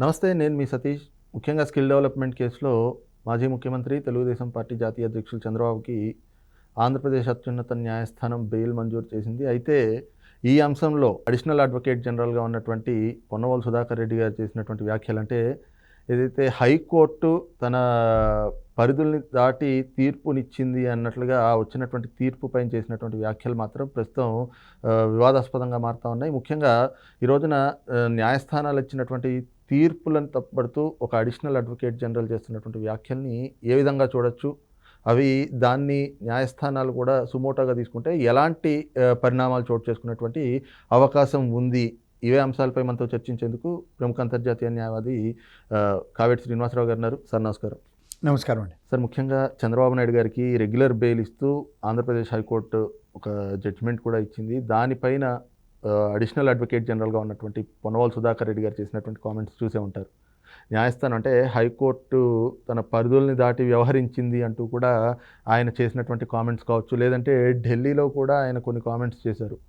నమస్తే, నేను మీ సతీష్. ముఖ్యంగా స్కిల్ డెవలప్మెంట్ కేసులో మాజీ ముఖ్యమంత్రి, తెలుగుదేశం పార్టీ జాతీయ అధ్యక్షులు చంద్రబాబుకి ఆంధ్రప్రదేశ్ అత్యున్నత న్యాయస్థానం బెయిల్ మంజూరు చేసింది. అయితే ఈ అంశంలో అడిషనల్ అడ్వకేట్ జనరల్గా ఉన్నటువంటి పొన్నవోలు సుధాకర్ రెడ్డి గారు చేసినటువంటి వ్యాఖ్యలు, అంటే ఏదైతే హైకోర్టు తన పరిధుల్ని దాటి తీర్పునిచ్చింది అన్నట్లుగా వచ్చినటువంటి తీర్పు పైన చేసినటువంటి వ్యాఖ్యలు మాత్రం ప్రస్తుతం వివాదాస్పదంగా మారుతూ ఉన్నాయి. ముఖ్యంగా ఈ రోజున న్యాయస్థానాలు ఇచ్చినటువంటి తీర్పులను తప్పుపడుతూ ఒక అడిషనల్ అడ్వకేట్ జనరల్ చేస్తున్నటువంటి వ్యాఖ్యల్ని ఏ విధంగా చూడొచ్చు, అవి దాన్ని న్యాయస్థానాలు కూడా సుమోటోగా తీసుకుంటే ఎలాంటి పరిణామాలు చోటు చేసుకున్నటువంటి అవకాశం ఉంది? ఇవే అంశాలపై మనతో చర్చించేందుకు ప్రముఖ అంతర్జాతీయ న్యాయవాది కావేటి శ్రీనివాసరావు గారు ఉన్నారు. సార్ నమస్కారం. నమస్కారం అండి. సార్, ముఖ్యంగా చంద్రబాబు నాయుడు గారికి రెగ్యులర్ బెయిల్ ఇస్తూ ఆంధ్రప్రదేశ్ హైకోర్టు ఒక జడ్జిమెంట్ కూడా ఇచ్చింది. దానిపైన అడిషనల్ అడ్వకేట్ జనరల్గా ఉన్నటువంటి పొన్నవోలు సుధాకర్ రెడ్డి గారు చేసినటువంటి కామెంట్స్ చూసే ఉంటారు. న్యాయస్థానం అంటే హైకోర్టు తన పరిధుల్ని దాటి వ్యవహరించింది అంటూ కూడా ఆయన చేసినటువంటి కామెంట్స్ కావచ్చు, లేదంటే ఢిల్లీలో కూడా ఆయన కొన్ని కామెంట్స్ చేశారు.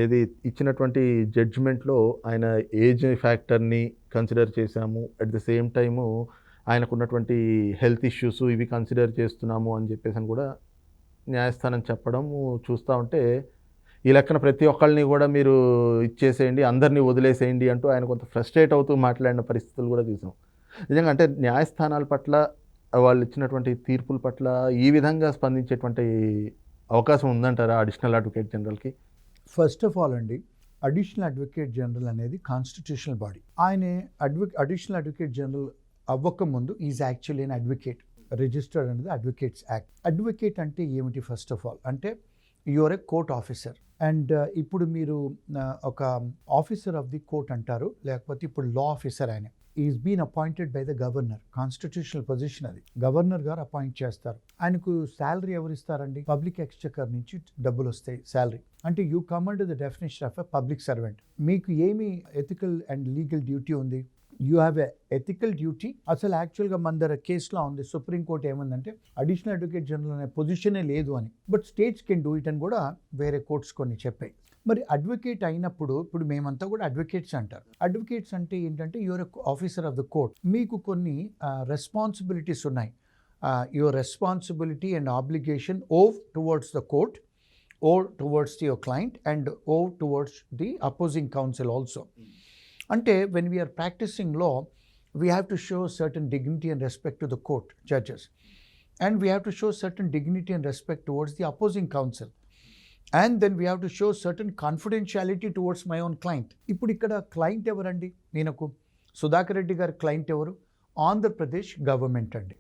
ఇది ఇచ్చినటువంటి జడ్జిమెంట్లో ఆయన ఏజ్ ఫ్యాక్టర్ని కన్సిడర్ చేశాము, అట్ ద సేమ్ టైము ఆయనకున్నటువంటి హెల్త్ ఇష్యూస్ ఇవి కన్సిడర్ చేస్తున్నాము అని చెప్పేసి అని కూడా న్యాయస్థానం చెప్పడం చూస్తూ ఉంటే, ఈ లెక్కన ప్రతి ఒక్కళ్ళని కూడా మీరు ఇచ్చేసేయండి, అందరినీ వదిలేసేయండి అంటూ ఆయన కొంత ఫ్రస్ట్రేట్ అవుతూ మాట్లాడిన పరిస్థితులు కూడా చూసాం. నిజంగా అంటే న్యాయస్థానాల పట్ల, వాళ్ళు ఇచ్చినటువంటి తీర్పుల పట్ల ఈ విధంగా స్పందించేటువంటి అవకాశం ఉందంటారా అడిషనల్ అడ్వకేట్ జనరల్కి? ఫస్ట్ ఆఫ్ ఆల్ అండి, అడిషనల్ అడ్వకేట్ జనరల్ అనేది కాన్స్టిట్యూషనల్ బాడీ. ఆయన అడిషనల్ అడ్వకేట్ జనరల్ అవ్వకముందు is actually an advocate, registered అనేది అడ్వకేట్స్ యాక్ట్. అడ్వకేట్ అంటే ఏమిటి? ఫస్ట్ ఆఫ్ ఆల్ అంటే your a court officer. And ఇప్పుడు మీరు ఒక ఆఫీసర్ ఆఫ్ ది కోర్ట్ అంటారు, లేకపోతే ఇప్పుడు లా ఆఫీసర్. ఆయన is been appointed by the governor. Constitutional position అది. గవర్నర్ గారు అపాయింట్ చేస్తారు. ఆయనకు శాలరీ ఎవరు ఇస్తారండి? పబ్లిక్ ఎక్స్చెకర్ నుంచి డబ్బులు వస్తాయి శాలరీ. అంటే you come under the definition of a public servant. మీకు ఏమి ఎథికల్ అండ్ లీగల్ డ్యూటీ ఉంది? You have a ethical duty. అసలు యాక్చువల్గా మన దగ్గర కేసులో ఉంది, సుప్రీంకోర్టు ఏమందంటే అడిషనల్ అడ్వకేట్ జనరల్ అనే పొజిషనే లేదు అని. But states can do it అని కూడా వేరే కోర్ట్స్ కొన్ని చెప్పాయి. మరి అడ్వకేట్ అయినప్పుడు, ఇప్పుడు మేమంతా కూడా అడ్వకేట్స్ అంటారు. అడ్వకేట్స్ అంటే ఏంటంటే your officer of the court. మీకు కొన్ని రెస్పాన్సిబిలిటీస్ ఉన్నాయి. Your responsibility and obligation owe towards the court, owe towards your client and owe towards the opposing counsel also. అంటే when we're practising law, we have to show certain dignity and respect to the court judges, and we have to show certain dignity and respect towards the opposing counsel, and then we have to show certain confidentiality towards my own client. ఇప్పుడు ఇక్కడ client ఎవరండి? నేనకు సుధాకర్ రెడ్డి గారి client ఎవరు? Andhra Pradesh government అండి.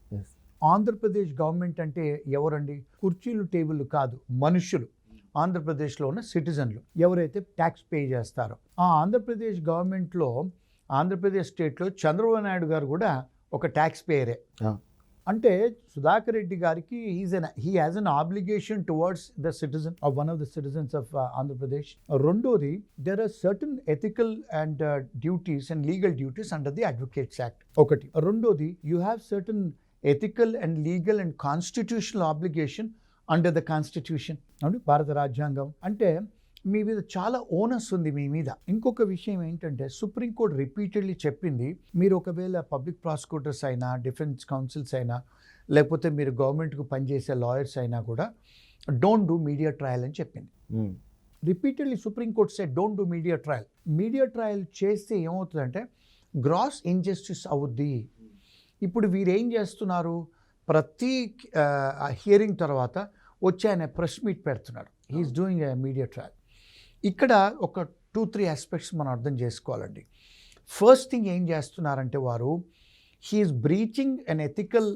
Andhra Pradesh government అంటే ఎవరండి? కుర్చీలు table కాదు, మనుషులు. ఆంధ్రప్రదేశ్లో ఉన్న సిటిజన్లు ఎవరైతే ట్యాక్స్ పే చేస్తారో. ఆ ఆంధ్రప్రదేశ్ గవర్నమెంట్లో, ఆంధ్రప్రదేశ్ స్టేట్లో చంద్రబాబు నాయుడు గారు కూడా ఒక ట్యాక్స్ పేయరే. అంటే సుధాకర్ రెడ్డి గారికి he has an obligation towards the citizen of one of the citizens of Andhra Pradesh. రెండోది, there are certain ethical and duties and legal duties under the advocates act. ఒకటి. రెండోది, you have certain ethical and legal and constitutional obligation under the constitution. అవును, భారత రాజ్యాంగం. అంటే మీ మీద చాలా onus ఉంది మీ మీద. ఇంకొక విషయం ఏంటంటే, సుప్రీంకోర్టు రిపీటెడ్లీ చెప్పింది, మీరు ఒకవేళ పబ్లిక్ ప్రాసిక్యూటర్స్ అయినా, డిఫెన్స్ కౌన్సిల్స్ అయినా, లేకపోతే మీరు గవర్నమెంట్కు పనిచేసే లాయర్స్ అయినా కూడా డోంట్ డూ మీడియా ట్రయల్ అని చెప్పింది. Repeatedly supreme court said don't do media trial. Media trial చేస్తే ఏమవుతుందంటే గ్రాస్ ఇంజస్టిస్ అవుద్ది. ఇప్పుడు వీరేం చేస్తున్నారు? ప్రతి హియరింగ్ తర్వాత వచ్చి ఆయన ప్రెస్ మీట్ పెడుతున్నాడు. He is doing a media trial. ఇక్కడ ఒక 2-3 ఆస్పెక్ట్స్ మనం అర్థం చేసుకోవాలండి. ఫస్ట్ థింగ్ ఏం చేస్తున్నారంటే, వారు he's breaching an ethical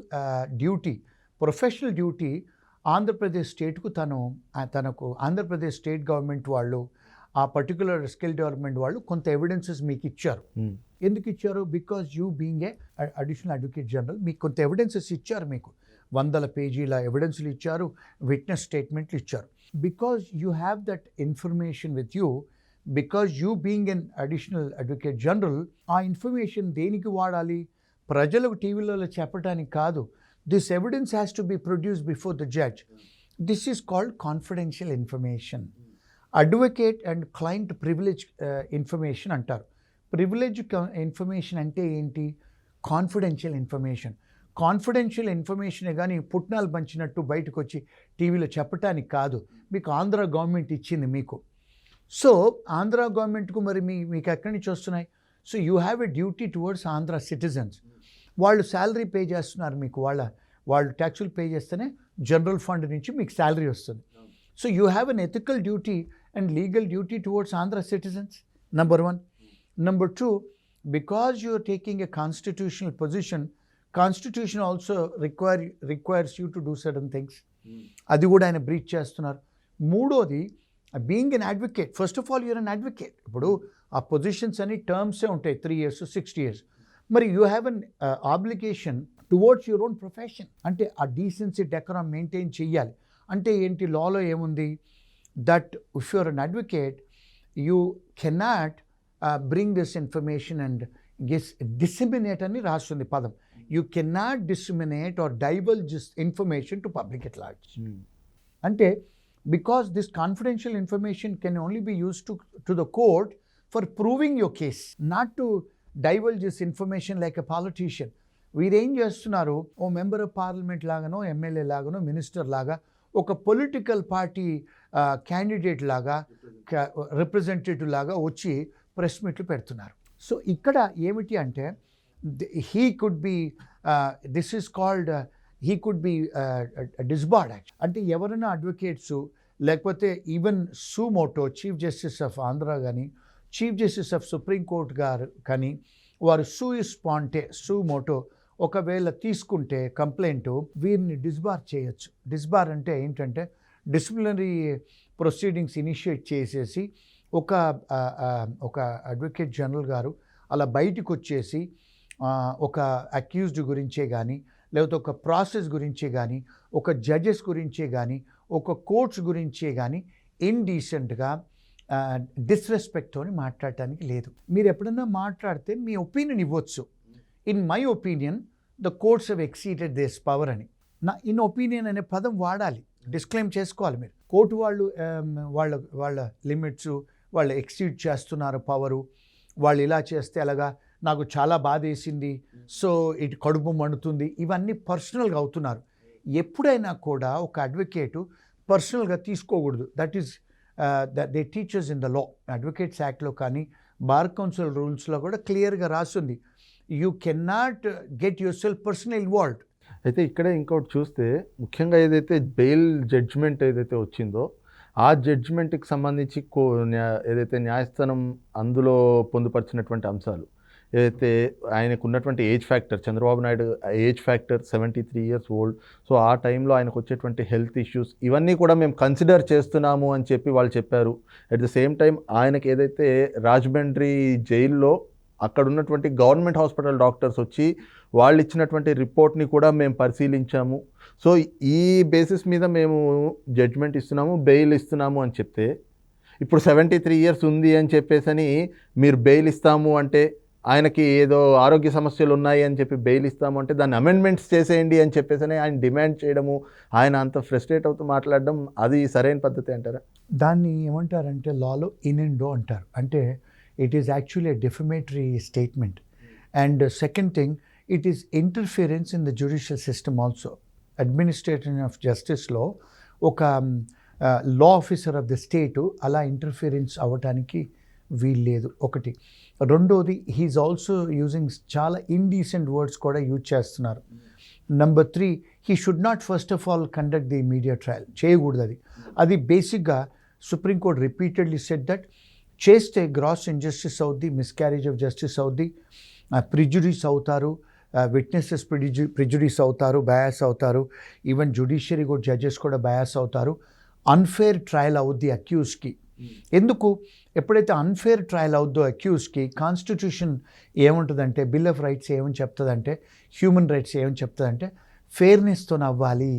duty, professional duty. Andhra Pradesh స్టేట్కు తనకు ఆంధ్రప్రదేశ్ స్టేట్ గవర్నమెంట్ వాళ్ళు, ఆ పర్టికులర్ స్కిల్ డెవలప్మెంట్ వాళ్ళు కొంత ఎవిడెన్సెస్ మీకు ఇచ్చారు. ఎందుకు ఇచ్చారు? Because you being a additional advocate general మీకు కొంత ఎవిడెన్సెస్ ఇచ్చారు. మీకు 100 పేజీల ఎవిడెన్స్లు ఇచ్చారు, విట్నెస్ స్టేట్మెంట్లు ఇచ్చారు. Because you have that information with you, because you being an additional advocate general, ఆ ఇన్ఫర్మేషన్ దేనికి వాడాలి? ప్రజలకు టీవీలలో చెప్పడానికి కాదు. This evidence has to be produced before the judge. This is called confidential information. Advocate and client privilege information అంటారు. Privilege information అంటే ఏంటి? Confidential information. కాన్ఫిడెన్షియల్ ఇన్ఫర్మేషనే కానీ పుట్నాలు పంచినట్టు బయటకు వచ్చి టీవీలో చెప్పటానికి కాదు. మీకు ఆంధ్ర గవర్నమెంట్ ఇచ్చింది మీకు. సో ఆంధ్ర గవర్నమెంట్కు మరి మీకు ఎక్కడి నుంచి వస్తున్నాయి? So you have a duty towards Andhra citizens. వాళ్ళు శాలరీ పే చేస్తున్నారు మీకు, వాళ్ళు ట్యాక్సులు పే చేస్తేనే జనరల్ ఫండ్ నుంచి మీకు శాలరీ వస్తుంది. So you have an ethical duty and legal duty towards Andhra citizens, number 1. Number 2, because you are taking a constitutional position, constitution also requires you to do certain things. అది కూడా ఆయన breach చేస్తున్నారు. మూడోది, being an advocate. First of all you're an advocate. ఇప్పుడు ఆ positions అన్ని టర్మ్సే ఉంటాయి, 3 years 6 years. మరి you have an obligation towards your own profession. అంటే ఆ డీసెన్సీ డెకరం మెయింటైన్ చెయ్యాలి. అంటే ఏంటి, లాలో ఏముంది? That if you're an advocate you cannot bring this information and disseminate అని రాస్తుంది పదం. You cannot disseminate or divulge this information to public at large. అంటే because this confidential information can only be used to the court for proving your case, not to divulge this information like a politician. వీరేం చేస్తున్నారు, ఓ member of parliament లాగానో MLA లాగానో minister లాగా ఒక political party candidate లాగా representative లాగా వచ్చి ప్రెస్ మీట్లు పెడుతున్నారు. సో ఇక్కడ ఏమిటి అంటే he could be this is called he could be disbarred actual. అంటే ఎవరైనా అడ్వకేట్స్ లేకపోతే even suo motu chief justice of Andhra కానీ chief justice of supreme court గారు కానీ వారు సుమోటో ఒకవేళ తీసుకుంటే కంప్లైంట్ వీరిని డిస్బార్ చేయొచ్చు. డిస్బార్ అంటే ఏంటంటే డిసిప్లినరీ ప్రొసీడింగ్స్ ఇనిషియేట్ చేసేసి ఒక అడ్వకేట్ జనరల్ గారు అలా బయటకు వచ్చేసి ఒక అక్యూజ్డ్ గురించే కానీ లేకపోతే ఒక ప్రాసెస్ గురించే కానీ ఒక జడ్జెస్ గురించే కానీ ఒక కోర్ట్స్ గురించే కానీ ఇండీసెంట్గా డిస్రెస్పెక్ట్తోని మాట్లాడటానికి లేదు. మీరు ఎప్పుడన్నా మాట్లాడితే మీ ఒపీనియన్ ఇవ్వచ్చు. In my opinion the courts have exceeded this power అని. నా ఇన్ ఒపీనియన్ అనే పదం వాడాలి, డిస్క్లైమ్ చేసుకోవాలి మీరు. కోర్టు వాళ్ళు వాళ్ళ లిమిట్స్ వాళ్ళు ఎక్సీడ్ చేస్తున్నారు పవరు, వాళ్ళు ఇలా చేస్తే అలాగా నాకు చాలా బాధ వేసింది, సో ఇటు కడుపు మండుతుంది, ఇవన్నీ పర్సనల్గా అవుతున్నారు. ఎప్పుడైనా కూడా ఒక అడ్వకేటు పర్సనల్గా తీసుకోకూడదు. That is they teachers in the law. Advocates యాక్ట్లో కానీ బార్ కౌన్సిల్ రూల్స్లో కూడా క్లియర్గా రాస్తుంది, you cannot get your self personal involved. అయితే ఇక్కడే ఇంకోటి చూస్తే ముఖ్యంగా ఏదైతే బెయిల్ జడ్జ్మెంట్ ఏదైతే వచ్చిందో ఆ జడ్జ్మెంట్కి సంబంధించి ఏదైతే న్యాయస్థానం అందులో పొందుపరిచినటువంటి అంశాలు ఏదైతే ఆయనకు ఉన్నటువంటి age factor, Chandrababu Naidu age factor 73 years old, so ఆ టైంలో ఆయనకు వచ్చేటువంటి హెల్త్ ఇష్యూస్ ఇవన్నీ కూడా మేము కన్సిడర్ చేస్తున్నాము అని చెప్పి వాళ్ళు చెప్పారు. అట్ ద సేమ్ టైం ఆయనకి ఏదైతే రాజమండ్రి జైల్లో అక్కడ ఉన్నటువంటి గవర్నమెంట్ హాస్పిటల్ డాక్టర్స్ వచ్చి వాళ్ళు ఇచ్చినటువంటి రిపోర్ట్ని కూడా మేము పరిశీలించాము, సో ఈ బేసిస్ మీద మేము జడ్జ్మెంట్ ఇస్తున్నాము, బెయిల్ ఇస్తున్నాము అని చెప్తే, ఇప్పుడు 73 years ఉంది అని చెప్పేసి మీరు బెయిల్ ఇస్తాము అంటే, ఆయనకి ఏదో ఆరోగ్య సమస్యలు ఉన్నాయి అని చెప్పి బెయిల్ ఇస్తాము అంటే దాన్ని అమెండ్మెంట్స్ చేసేయండి అని చెప్పేసి ఆయన డిమాండ్ చేయడము, ఆయన అంత ఫ్రస్ట్రేట్ అవుతూ మాట్లాడడం, అది సరైన పద్ధతి అంటారా? దాన్ని ఏమంటారంటే లాలో ఇనెండో అంటారు. అంటే it is actually a defamatory statement. And second thing, it is interference in the judicial system also. Administration of జస్టిస్లో ఒక law officer of the state అలా ఇంటర్ఫియరెన్స్ అవ్వటానికి వీల్లేదు ఒకటి. రెండోది, హీఈస్ ఆల్సో యూజింగ్ చాలా ఇండీసెంట్ వర్డ్స్ కూడా యూజ్ చేస్తున్నారు. Number 3, he should not first of all conduct the immediate trial. చేయకూడదు. అది బేసిక్గా సుప్రీంకోర్టు రిపీటెడ్లీ సెడ్ దట్ చేస్తే గ్రాస్ ఇంజస్టిస్ అవుద్ది, మిస్క్యారేజ్ ఆఫ్ జస్టిస్ అవుద్ది, ప్రిజుడిస్ అవుతారు, విట్నెసెస్ ప్రిజుడిస్ అవుతారు, బయాస్ అవుతారు, ఈవెన్ జ్యుడిషియరీ కూడా జడ్జెస్ కూడా బయాస్ అవుతారు, అన్ఫేర్ ట్రయల్ అవుద్ది అక్యూజ్కి. ఎందుకు? ఎప్పుడైతే అన్ఫేర్ ట్రయల్ అవుద్దో అక్యూజ్కి, కాన్స్టిట్యూషన్ ఏముంటుందంటే, బిల్ ఆఫ్ రైట్స్ ఏమని చెప్తుందంటే, హ్యూమన్ రైట్స్ ఏమని చెప్తుందంటే, ఫెయిర్నెస్తో అవ్వాలి,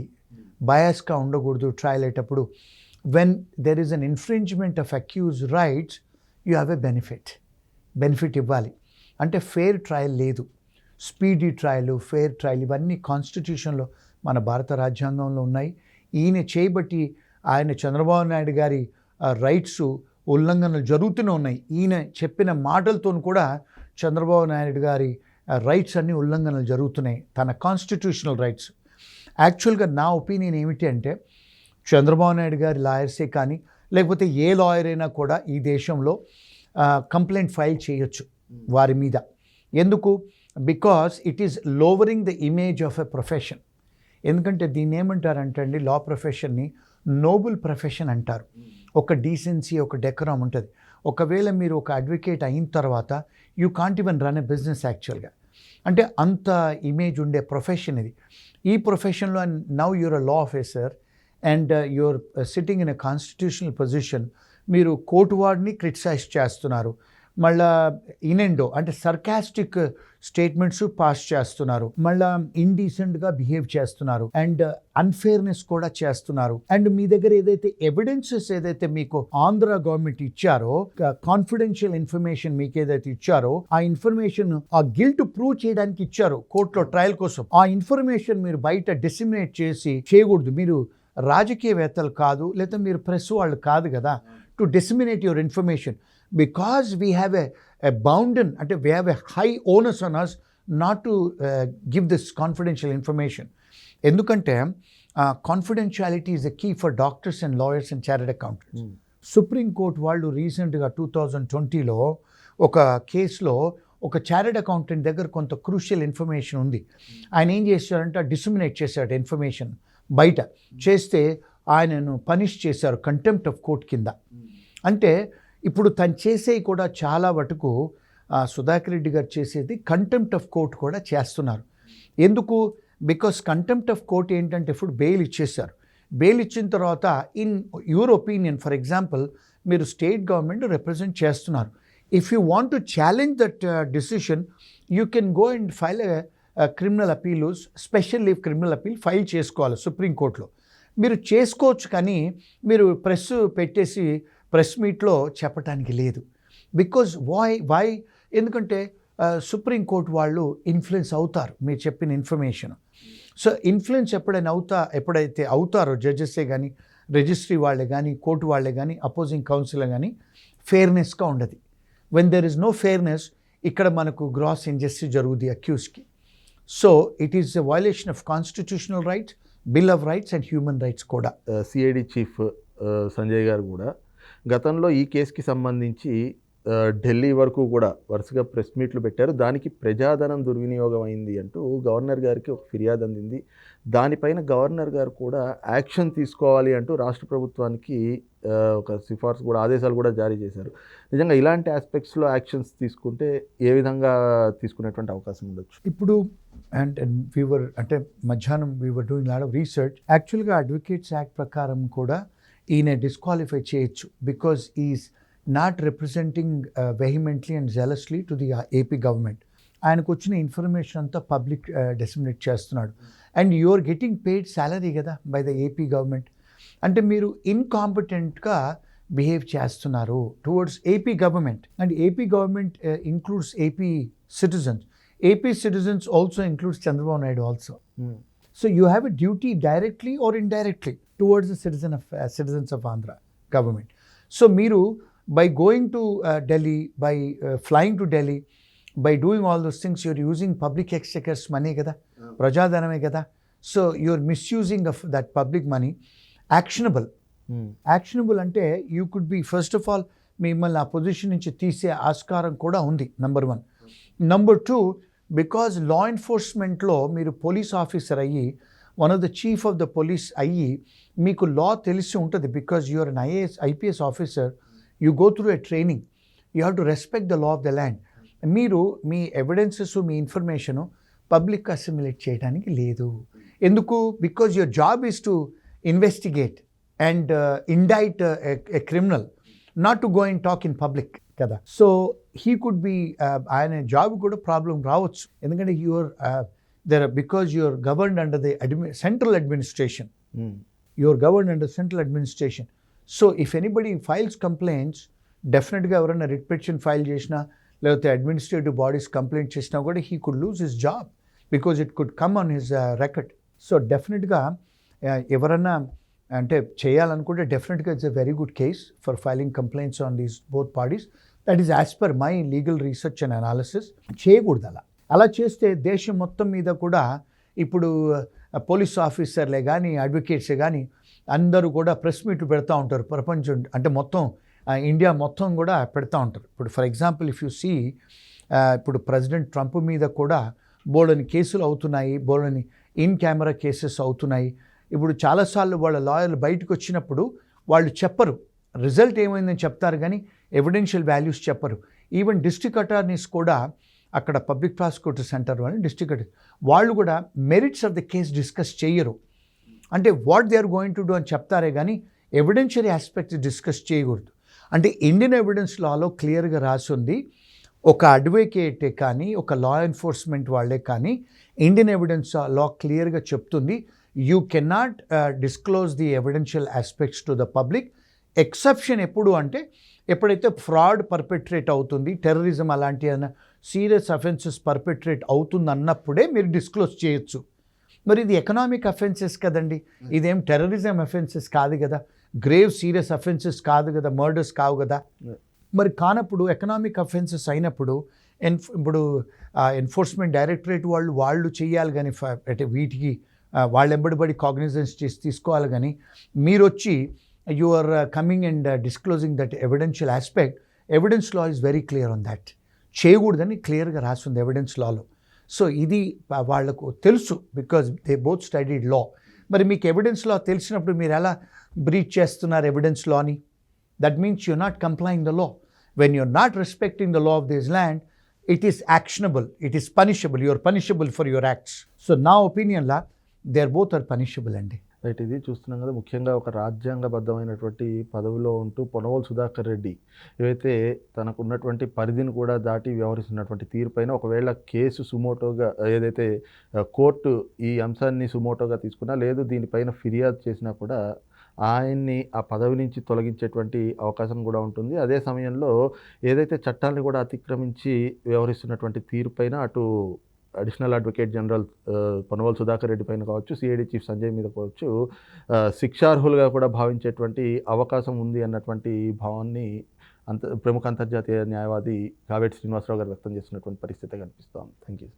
బయాస్గా ఉండకూడదు ట్రయల్ అయ్యేటప్పుడు. When there is an infringement of accuse rights, you have a benefit ఇవ్వాలి. అంటే ఫెయిర్ ట్రయల్ లేదు. స్పీడీ ట్రయల్, ఫెయిర్ ట్రయల్ ఇవన్నీ కాన్స్టిట్యూషన్లో మన భారత రాజ్యాంగంలో ఉన్నాయి. ఈయన చేయబట్టి ఆయన చంద్రబాబు నాయుడు గారి రైట్స్ ఉల్లంఘనలు జరుగుతూనే ఉన్నాయి. ఈయన చెప్పిన మాటలతో కూడా చంద్రబాబు నాయుడు గారి రైట్స్ అన్నీ ఉల్లంఘనలు జరుగుతున్నాయి, తన కాన్స్టిట్యూషనల్ రైట్స్. యాక్చువల్గా నా ఒపీనియన్ ఏమిటి అంటే, చంద్రబాబు నాయుడు గారి లాయర్సే కానీ లేకపోతే ఏ లాయర్ అయినా కూడా ఈ దేశంలో కంప్లైంట్ ఫైల్ చేయొచ్చు వారి మీద. ఎందుకు? Because it is lowering the image of a profession. ఎందుకంటే దీన్ని ఏమంటారంటే అండి, లా ప్రొఫెషన్ని నోబుల్ ప్రొఫెషన్ అంటారు. ఒక డీసెన్సీ, ఒక డెకరం ఉంటుంది. ఒకవేళ మీరు ఒక అడ్వకేట్ అయిన తర్వాత you can't even run a business యాక్చువల్గా. అంటే అంత ఇమేజ్ ఉండే ప్రొఫెషన్ ఇది. ఈ ప్రొఫెషన్లో now you're a law officer and your sitting in a constitutional position. మీరు కోర్టు వాడిని క్రిటిసైజ్ చేస్తున్నారు, మళ్ళా ఇనెండో అంటే సర్కాస్టిక్ స్టేట్మెంట్స్ పాస్ చేస్తున్నారు, మళ్ళా ఇండీసెంట్గా బిహేవ్ చేస్తున్నారు అండ్ అన్ఫేర్నెస్ కూడా చేస్తున్నారు. అండ్ మీ దగ్గర ఏదైతే ఎవిడెన్సెస్ ఏదైతే మీకు ఆంధ్ర గవర్నమెంట్ ఇచ్చారో, కాన్ఫిడెన్షియల్ ఇన్ఫర్మేషన్ మీకు ఏదైతే ఇచ్చారో, ఆ ఇన్ఫర్మేషన్ ఆ గిల్ట్ ప్రూవ్ చేయడానికి ఇచ్చారు కోర్టులో ట్రయల్ కోసం. ఆ ఇన్ఫర్మేషన్ మీరు బయట డిసిమినేట్ చేసి చేయకూడదు. మీరు రాజకీయవేత్తలు కాదు, లేదా మీరు ప్రెస్ వాళ్ళు కాదు కదా to disseminate your information. Because we have a bounden, we have a high onus on us not to give this confidential information. ఎందుకంటే confidentiality is a key for doctors and lawyers and chartered accountants. Supreme court వాళ్ళు రీసెంట్గా 2020లో ఒక కేసులో ఒక chartered accountant దగ్గర కొంత crucial information ఉంది. ఆయన ఏం చేశారంటే డిసిమినేట్ చేశాడు ఇన్ఫర్మేషన్ బయట చేస్తే ఆయనను పనిష్ చేశారు కంటెంప్ట్ ఆఫ్ కోర్ట్ కింద. అంటే ఇప్పుడు తను చేసేవి కూడా చాలా వరకు సుధాకర్ రెడ్డి గారు చేసేది కంటెంప్ట్ ఆఫ్ కోర్ట్ కూడా చేస్తున్నారు. ఎందుకు? బికాస్ కంటెంప్ట్ ఆఫ్ కోర్ట్ ఏంటంటే ఇప్పుడు బెయిల్ ఇచ్చేశారు. బెయిల్ ఇచ్చిన తర్వాత in your opinion, for example మీరు స్టేట్ గవర్నమెంట్ రిప్రజెంట్ చేస్తున్నారు. If you want to challenge that decision you can go and file criminal appeal, special leave criminal appeal file చేసుకోవాలి సుప్రీంకోర్టులో. మీరు చేసుకోవచ్చు, కానీ మీరు ప్రెస్ పెట్టేసి ప్రెస్ మీట్లో చెప్పడానికి లేదు. బికాజ్ వై ఎందుకంటే సుప్రీంకోర్టు వాళ్ళు ఇన్ఫ్లుయెన్స్ అవుతారు మీరు చెప్పిన ఇన్ఫర్మేషన్. సో ఇన్ఫ్లుయెన్స్ ఎప్పుడైతే అవుతారో జడ్జెసే కానీ, రిజిస్ట్రీ వాళ్ళే కానీ, కోర్టు వాళ్ళే కానీ, అపోజింగ్ కౌన్సిల్ కానీ ఫెయిర్నెస్గా ఉండదు. When there is no fairness, ఇక్కడ మనకు గ్రాస్ ఇంజస్టిస్ జరుగుతుంది అక్యూజ్కి. So it is a violation of constitutional rights, bill of rights and human rights కూడా. సిఐడి చీఫ్ సంజయ్ గారు కూడా గతంలో ఈ కేసుకి సంబంధించి ఢిల్లీ వరకు కూడా వరుసగా ప్రెస్ మీట్లు పెట్టారు. దానికి ప్రజాధనం దుర్వినియోగం అయింది అంటూ గవర్నర్ గారికి ఒక ఫిర్యాదు అందింది. దానిపైన గవర్నర్ గారు కూడా యాక్షన్ తీసుకోవాలి అంటూ రాష్ట్ర ప్రభుత్వానికి ఒక సిఫార్సు కూడా, ఆదేశాలు కూడా జారీ చేశారు. నిజంగా ఇలాంటి ఆస్పెక్ట్స్లో యాక్షన్స్ తీసుకుంటే ఏ విధంగా తీసుకునేటువంటి అవకాశం ఉండొచ్చు? ఇప్పుడు మధ్యాహ్నం we're doing lot of research. యాక్చువల్గా అడ్వకేట్స్ యాక్ట్ ప్రకారం కూడా ఈయన డిస్క్వాలిఫై చేయొచ్చు, because is not representing vehemently and jealously to the AP government. ఆయనకు వచ్చిన ఇన్ఫర్మేషన్ అంతా పబ్లిక్ డిసిమినేట్ చేస్తున్నాడు. And you are getting paid salary కదా బై ద ఏపీ గవర్నమెంట్. అంటే మీరు ఇన్కాంపిటెంట్గా బిహేవ్ చేస్తున్నారు towards AP government. And AP government includes AP citizens. AP citizens also includes Chandrababu Naidu also. So you have a duty directly or indirectly towards the citizens of Andhra government. So Miru, by going to Delhi, by flying to Delhi, by doing all those things, you're using public exchequer's money kada, prajadhaname kada. So you're misusing of that public money. Actionable. Actionable ante you could be, first of all, mimmalni ఆ position నుంచి తీసే ఆస్కారం కూడా ఉంది, number 1. Number 2, because law ఎన్ఫోర్స్మెంట్లో మీరు police officer అయ్యి, one of the chief of the police అయ్యి, మీకు లా తెలిసి ఉంటుంది. Because you're an IPS officer, you go through a training, you have to respect the law of the land. మీరు మీ evidences, మీ ఇన్ఫర్మేషను పబ్లిక్ అసిమిలేట్ చేయడానికి లేదు. ఎందుకు? Because your job is to investigate and ఇండైట్ a criminal, not to go and talk in public కదా. So he could be, ఆయన job కూడా problem రావచ్చు. ఎందుకంటే because you're governed under the central administration. You're governed under central administration. So if anybody files complaints, డెఫినెట్గా ఎవరైనా writ petition file చేసినా, లేకపోతే administrative bodies complaint చేసినా కూడా he could lose his job, because it could come on his record. So డెఫినెట్గా ఎవరన్నా అంటే చేయాలనుకుంటే డెఫినెట్గా it's a very good case for filing complaints on these both parties. That is as per my legal research and analysis. చేయకూడదు అలా చేస్తే దేశం మొత్తం మీద కూడా ఇప్పుడు పోలీస్ ఆఫీసర్లే కానీ అడ్వకేట్సే కానీ అందరూ కూడా ప్రెస్ మీట్లు పెడతా ఉంటారు. ప్రపంచం అంటే మొత్తం ఇండియా మొత్తం కూడా పెడతా ఉంటారు. ఇప్పుడు for example if you see ఇప్పుడు ప్రెసిడెంట్ ట్రంప్ మీద కూడా బోల్డని కేసులు అవుతున్నాయి, బోల్డని ఇన్ కెమెరా కేసెస్ అవుతున్నాయి. ఇప్పుడు చాలాసార్లు వాళ్ళ లాయర్లు బయటకు వచ్చినప్పుడు వాళ్ళు చెప్పరు, రిజల్ట్ ఏమైందని చెప్తారు కానీ ఎవిడెన్షియల్ వాల్యూస్ చెప్పరు. ఈవెన్ డిస్ట్రిక్ట్ అటార్నీస్ కూడా అక్కడ పబ్లిక్ ప్రాసిక్యూటర్ సెంటర్ వాళ్ళు డిస్ట్రిక్ట్ వాళ్ళు కూడా merits of the case discuss చేయరు. అంటే what they are going to do అని చెప్తారే కానీ ఎవిడెన్షియల్ ఆస్పెక్ట్స్ డిస్కస్ చేయకూడదు. అంటే ఇండియన్ ఎవిడెన్స్ లాలో క్లియర్గా రాసింది, ఒక అడ్వకేటే కానీ ఒక లా ఎన్ఫోర్స్మెంట్ వాళ్ళే కానీ ఇండియన్ ఎవిడెన్స్ లా క్లియర్గా చెప్తుంది, you cannot disclose the evidential aspects to the public. Exception ఎప్పుడు అంటే ఎప్పుడైతే ఫ్రాడ్ పర్పెట్రేట్ అవుతుంది, టెర్రరిజం అలాంటి సీరియస్ అఫెన్సెస్ పర్పెట్రేట్ అవుతుంది అన్నప్పుడే మీరు డిస్క్లోజ్ చేయొచ్చు. మరి ఇది ఎకనామిక్ అఫెన్సెస్ కదండి, ఇదేం టెర్రరిజం అఫెన్సెస్ కాదు కదా, గ్రేవ్ సీరియస్ అఫెన్సెస్ కాదు కదా, మర్డర్స్ కావు కదా. మరి కానప్పుడు ఎకనామిక్ అఫెన్సెస్ అయినప్పుడు ఇప్పుడు ఎన్ఫోర్స్మెంట్ డైరెక్టరేట్ వాళ్ళు చేయాలి కానీ అంటే వీటికి వాళ్ళు ఎంబడిబడి కాగ్నిజెన్స్ చేసి తీసుకోవాలి. కానీ మీరు వచ్చి you are coming and disclosing that evidential aspect. Evidence law is very clear on that. చేయకూడదని క్లియర్గా రాస్తుంది ఎవిడెన్స్ లాలో. సో ఇది వాళ్లకు తెలుసు, because they both studied law. మరి మీకు ఎవిడెన్స్ లా తెలిసినప్పుడు మీరు ఎలా బ్రీచ్ చేస్తున్నారు ఎవిడెన్స్ లాని? That means you're not complying the law. When you're not respecting the law of this land, it is actionable, it is punishable, you are punishable for your acts. So నా ఒపీనియన్లా they both are punishable అండి. Right, ఇది చూస్తున్నాం కదా, ముఖ్యంగా ఒక రాజ్యాంగబద్ధమైనటువంటి పదవిలో ఉంటూ పొన్నవోలు సుధాకర్ రెడ్డి ఏవైతే తనకున్నటువంటి పరిధిని కూడా దాటి వ్యవహరిస్తున్నటువంటి తీరుపైన ఒకవేళ కేసు సుమోటోగా ఏదైతే కోర్టు ఈ అంశాన్ని సుమోటోగా తీసుకున్నా లేదు దీనిపైన ఫిర్యాదు చేసినా కూడా ఆయన్ని ఆ పదవి నుంచి తొలగించేటువంటి అవకాశం కూడా ఉంటుంది. అదే సమయంలో ఏదైతే చట్టాలను కూడా అతిక్రమించి వ్యవహరిస్తున్నటువంటి తీరుపైన అటు additional advocate general Ponnavolu Sudhakar Reddy పైన కావచ్చు, సిఐడి చీఫ్ సంజయ్ మీద కావచ్చు, శిక్షార్హులుగా కూడా భావించేటువంటి అవకాశం ఉంది అన్నటువంటి భావాన్ని ప్రముఖ అంతర్జాతీయ న్యాయవాది కావేటి శ్రీనివాసరావు గారు వ్యక్తం చేస్తున్నటువంటి పరిస్థితి కనిపిస్తోంది. Thank you.